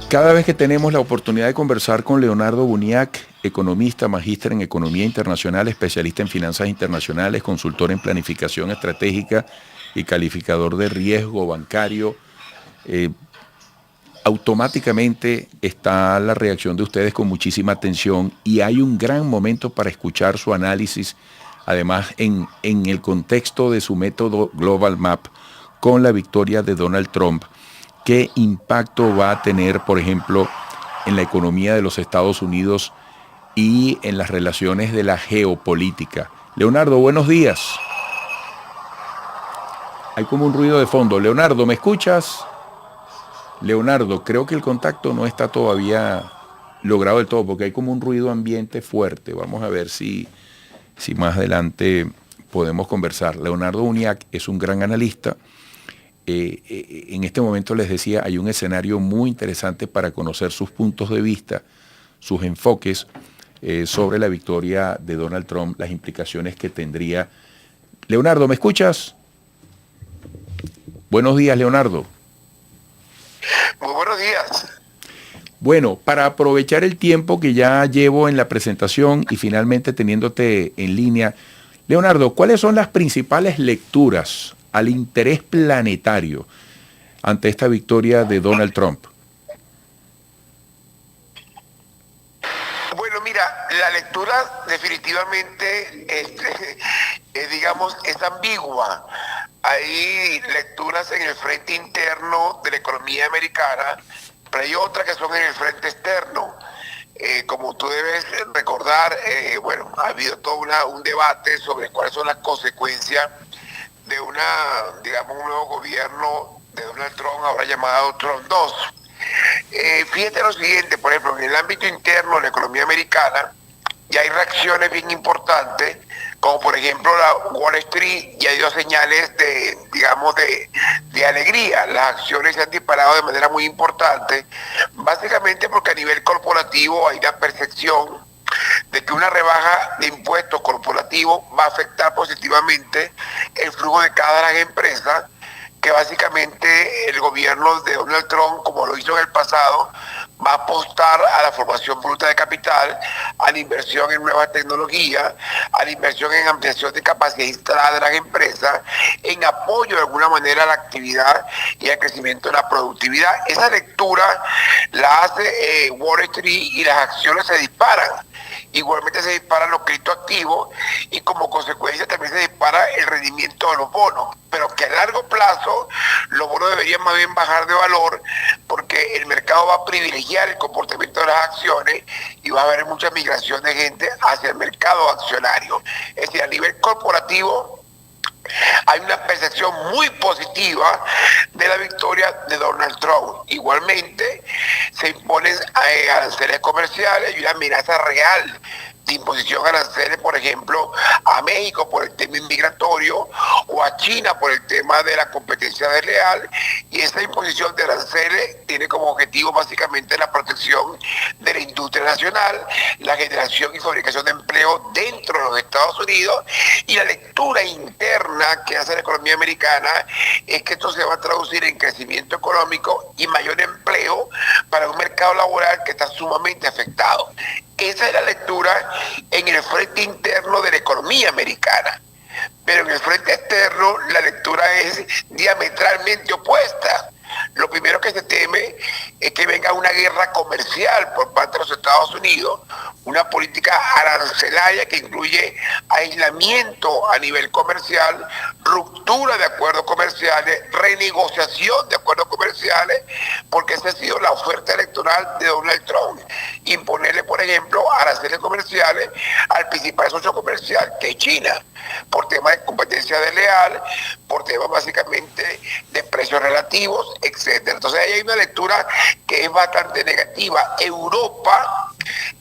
Cada vez que tenemos la oportunidad de conversar con Leonardo Buniac, economista, magíster en Economía Internacional, especialista en finanzas internacionales, consultor en planificación estratégica y calificador de riesgo bancario, eh, automáticamente está la reacción de ustedes con muchísima atención y hay un gran momento para escuchar su análisis, además en el contexto de su método Global Map con la victoria de Donald Trump. ¿Qué impacto va a tener, por ejemplo, en la economía de los Estados Unidos y en las relaciones de la geopolítica? Leonardo, buenos días. Hay como un ruido de fondo. Leonardo, ¿me escuchas? Leonardo, creo que el contacto no está todavía logrado del todo porque hay como un ruido ambiente fuerte. Vamos a ver si más adelante podemos conversar. Leonardo Buniac es un gran analista. En este momento les decía, hay un escenario muy interesante para conocer sus puntos de vista, sus enfoques sobre la victoria de Donald Trump, las implicaciones que tendría. Leonardo, ¿me escuchas? Buenos días, Leonardo. Muy buenos días. Bueno, para aprovechar el tiempo que ya llevo en la presentación y finalmente teniéndote en línea, Leonardo, ¿cuáles son las principales lecturas al interés planetario ante esta victoria de Donald Trump? Bueno, mira, la lectura definitivamente digamos, es ambigua. Hay lecturas en el frente interno de la economía americana, pero hay otras que son en el frente externo. Como tú debes recordar, bueno, ha habido todo un debate sobre cuáles son las consecuencias de digamos, un nuevo gobierno de Donald Trump, ahora llamado Trump 2. Fíjate lo siguiente, por ejemplo, en el ámbito interno de la economía americana ya hay reacciones bien importantes, como por ejemplo la Wall Street ya dio señales digamos, de alegría. Las acciones se han disparado de manera muy importante, básicamente porque a nivel corporativo hay una percepción de que una rebaja de impuestos corporativos va a afectar positivamente el flujo de cada las empresas, que básicamente el gobierno de Donald Trump, como lo hizo en el pasado, va a apostar a la formación bruta de capital, a la inversión en nuevas tecnologías, a la inversión en ampliación de capacidad instalada de las empresas, en apoyo de alguna manera a la actividad y al crecimiento de la productividad. Esa lectura la hace Wall Street y las acciones se disparan. Igualmente se disparan los criptoactivos y como consecuencia también se dispara el rendimiento de los bonos, pero que a largo plazo los bonos deberían más bien bajar de valor porque el mercado va a privilegiar el comportamiento de las acciones y va a haber mucha migración de gente hacia el mercado accionario. Es decir, a nivel corporativo hay una percepción muy positiva de la victoria de Donald Trump. Igualmente, se imponen aranceles comerciales y una amenaza real de imposición de aranceles, por ejemplo, a México por el tema inmigratorio o a China por el tema de la competencia desleal. Y esa imposición de aranceles tiene como objetivo básicamente la protección de la industria nacional, la generación y fabricación de empleo dentro de los Estados Unidos. Y la lectura interna que hace la economía americana es que esto se va a traducir en crecimiento económico y mayor empleo para un mercado laboral que está sumamente afectado. Esa es la lectura en el frente interno de la economía americana. Pero en el frente externo la lectura es diametralmente opuesta. Lo primero que se teme es que venga una guerra comercial por parte de los Estados Unidos, una política arancelaria que incluye aislamiento a nivel comercial, ruptura de acuerdos comerciales, renegociación de acuerdos comerciales, porque esa ha sido la oferta electoral de Donald Trump. Imponerle, por ejemplo, aranceles comerciales al principal socio comercial, que es China, por temas de competencia desleal, por temas básicamente de precios relativos, etcétera. Entonces ahí hay una lectura que es bastante negativa. Europa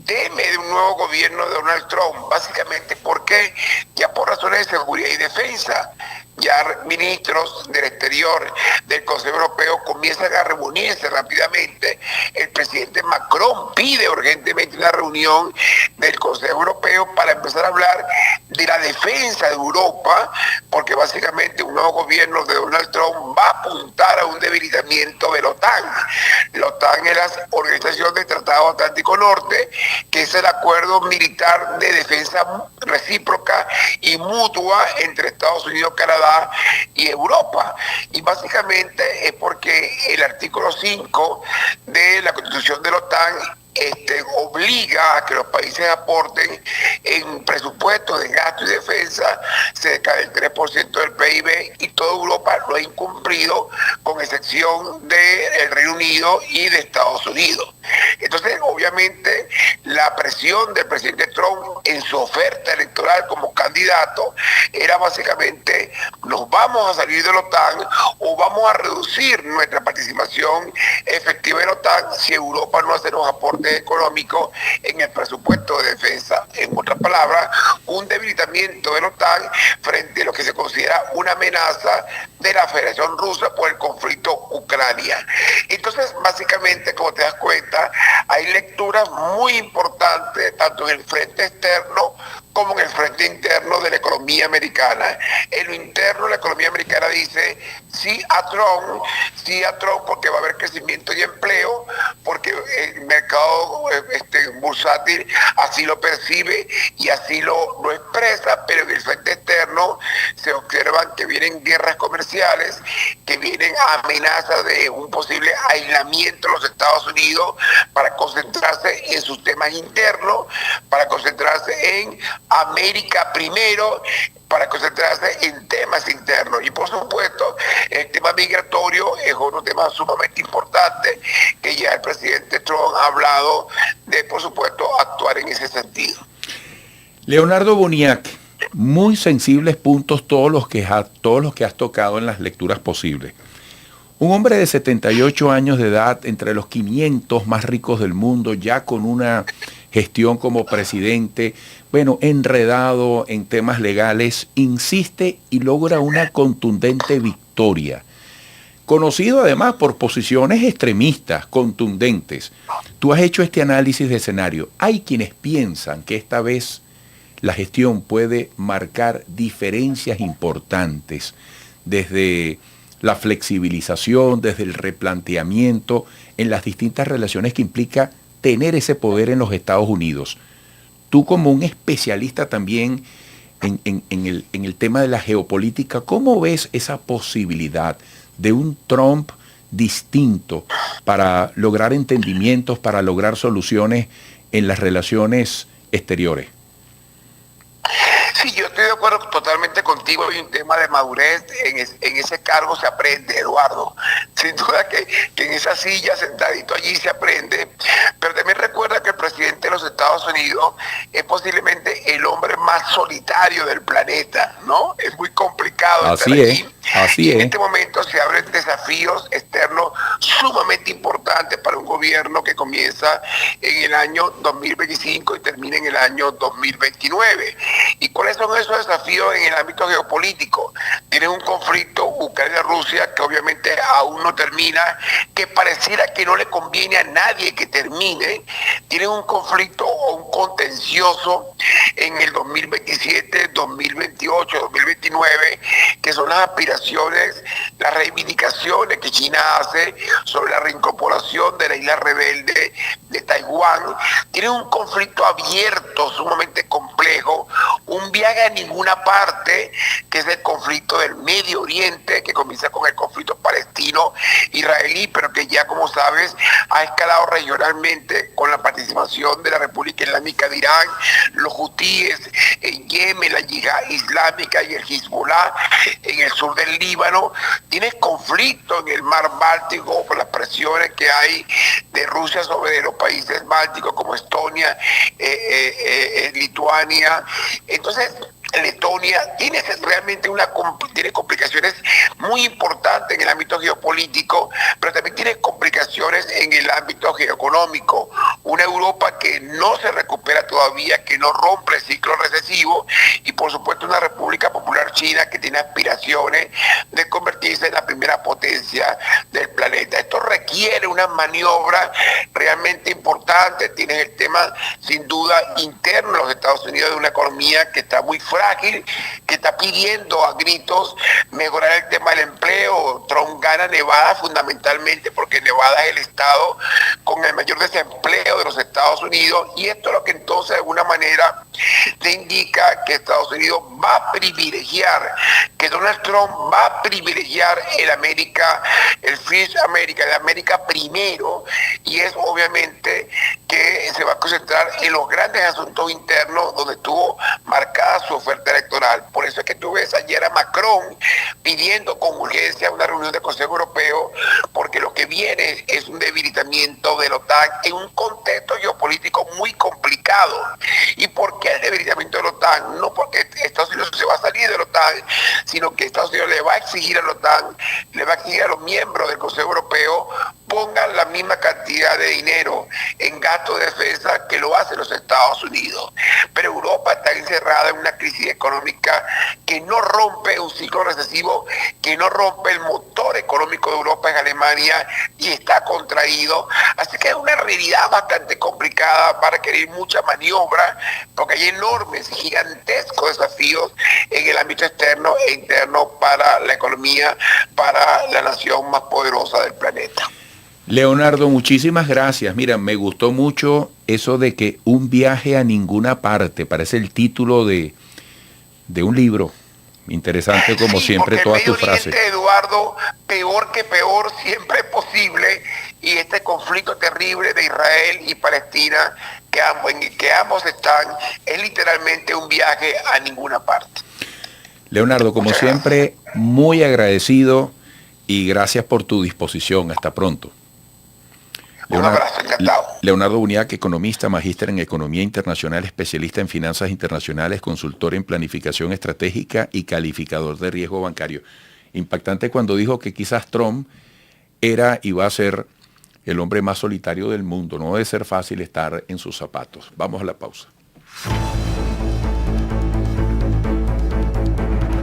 teme de un nuevo gobierno de Donald Trump, básicamente porque ya por razones de seguridad y defensa, ya ministros del exterior del Consejo Europeo comienzan a reunirse rápidamente. El presidente Macron pide urgentemente una reunión del Consejo Europeo para empezar a hablar de la defensa de Europa, porque básicamente un nuevo gobierno de Donald Trump va a apuntar a un debilitamiento de la OTAN. La OTAN es la Organización del Tratado Atlántico Norte, que es el acuerdo militar de defensa recíproca y mutua entre Estados Unidos, Canadá y Europa. Y básicamente es porque el artículo 5 de la Constitución de la OTAN obliga a que los países aporten en presupuestos de gasto y defensa cerca del 3% del PIB, y toda Europa lo ha incumplido con excepción del Reino Unido y de Estados Unidos. Entonces, obviamente, la presión del presidente Trump en su oferta electoral como candidato era básicamente: nos vamos a salir de la OTAN o vamos a reducir nuestra participación efectiva en la OTAN si Europa no hace los aportes económicos en el presupuesto de defensa. En otras palabras, un debilitamiento de la OTAN frente a lo que se considera una amenaza de la Federación Rusa por el conflicto Ucrania. Entonces, básicamente, como te das cuenta, hay lecturas muy importantes tanto en el frente externo como en el frente interno de la economía americana. En lo interno, la economía americana dice sí a Trump porque va a haber crecimiento y empleo, porque el mercado bursátil así lo percibe y así lo expresa, pero en el frente externo se observan que vienen guerras comerciales, que vienen amenazas de un posible aislamiento de los Estados Unidos para concentrarse en sus temas internos, para concentrarse en América primero, para concentrarse en temas internos. Y por supuesto, el tema migratorio es otro tema sumamente importante, que ya el presidente Trump ha hablado de, por supuesto, actuar en ese sentido. Leonardo Boniac, muy sensibles puntos todos los que has tocado en las lecturas posibles. Un hombre de 78 años de edad, entre los 500 más ricos del mundo, ya con una gestión como presidente, bueno, enredado en temas legales, insiste y logra una contundente victoria. Conocido además por posiciones extremistas, contundentes. Tú has hecho este análisis de escenario. Hay quienes piensan que esta vez la gestión puede marcar diferencias importantes desde la flexibilización, desde el replanteamiento en las distintas relaciones que implica tener ese poder en los Estados Unidos. Tú, como un especialista también en el tema de la geopolítica, ¿cómo ves esa posibilidad de un Trump distinto para lograr entendimientos, para lograr soluciones en las relaciones exteriores? Sí, yo estoy de acuerdo totalmente contigo. Hay un tema de madurez. En ese cargo se aprende, Eduardo. Sin duda que en esa silla, sentadito allí, se aprende. Pero también recuerda que el presidente de los Estados Unidos es posiblemente el hombre más solitario del planeta, ¿no? Es muy complicado estar allí. Así es. En este momento se abren desafíos externos sumamente importantes para un gobierno que comienza en el año 2025 y termina en el año 2029. ¿Y cuáles son esos desafíos en el ámbito geopolítico? Tienen un conflicto Ucrania-Rusia que obviamente aún no termina, que pareciera que no le conviene a nadie que termine. Tienen un conflicto o un contencioso en el 2027, 2028, 2029, que son las aspiraciones, las reivindicaciones que China hace sobre la reincorporación de la isla rebelde de Taiwán. Tienen un conflicto abierto, sumamente complejo, un viaje a ninguna parte, que es el conflicto del Medio Oriente, que comienza con el conflicto palestino-israelí, pero que ya, como sabes, ha escalado regionalmente con la participación de la República Islámica de Irán, los hutíes en Yemen, la Yihad Islámica y el Hezbollah en el sur del Líbano. Tienes conflicto en el mar Báltico por las presiones que hay de Rusia sobre los países bálticos como Estonia, Lituania. Entonces, Letonia tiene realmente tiene complicaciones muy importantes en el ámbito geopolítico, pero también tiene complicaciones implicaciones en el ámbito geoeconómico. Una Europa que no se recupera todavía, que no rompe el ciclo recesivo, y por supuesto una República Popular China que tiene aspiraciones de convertirse en la primera potencia del planeta. Esto requiere una maniobra realmente importante. Tienes el tema sin duda interno de los Estados Unidos, de una economía que está muy frágil, que está pidiendo a gritos mejorar el tema del empleo. Trump gana Nevada fundamentalmente porque Nevada es el estado con el mayor desempleo de los Estados Unidos, y esto es lo que entonces de alguna manera te indica que Estados Unidos va a privilegiar, que Donald Trump va a privilegiar el América, el First America, el América primero, y es obviamente que se va a concentrar en los grandes asuntos internos donde estuvo marcada su oferta electoral. Por eso es que tú ves ayer a Macron pidiendo con urgencia una reunión del Consejo Europeo, porque lo que viene es un debilitamiento de la OTAN en un contexto geopolítico muy complicado. ¿Y por qué el debilitamiento de la OTAN? No porque Estados Unidos se va a salir de la OTAN, sino que Estados Unidos le va a exigir a la OTAN, le va a exigir a los miembros del Consejo Europeo pongan la misma cantidad de dinero en gasto de defensa que lo hacen los Estados Unidos. Pero Europa está encerrada en una crisis económica que no rompe un ciclo recesivo, que no rompe el motor económico de Europa en Alemania, y está contraído. Así que es una realidad bastante complicada, para requerir mucha maniobra, porque hay enormes, gigantescos desafíos en el ámbito externo e interno para la economía, para la nación más poderosa del planeta. Leonardo, muchísimas gracias. Mira, me gustó mucho eso de que un viaje a ninguna parte, parece el título de un libro. Interesante como sí, siempre todas tus frases. Eduardo, peor que peor siempre es posible, y este conflicto terrible de Israel y Palestina en el que ambos están es literalmente un viaje a ninguna parte. Leonardo, como Muchas siempre, muy agradecido y gracias por tu disposición. Hasta pronto. Un abrazo, encantado. Leonardo Buniac, economista, magíster en Economía Internacional, especialista en finanzas internacionales, consultor en planificación estratégica y calificador de riesgo bancario. Impactante cuando dijo que quizás Trump era y va a ser el hombre más solitario del mundo. No debe ser fácil estar en sus zapatos. Vamos a la pausa.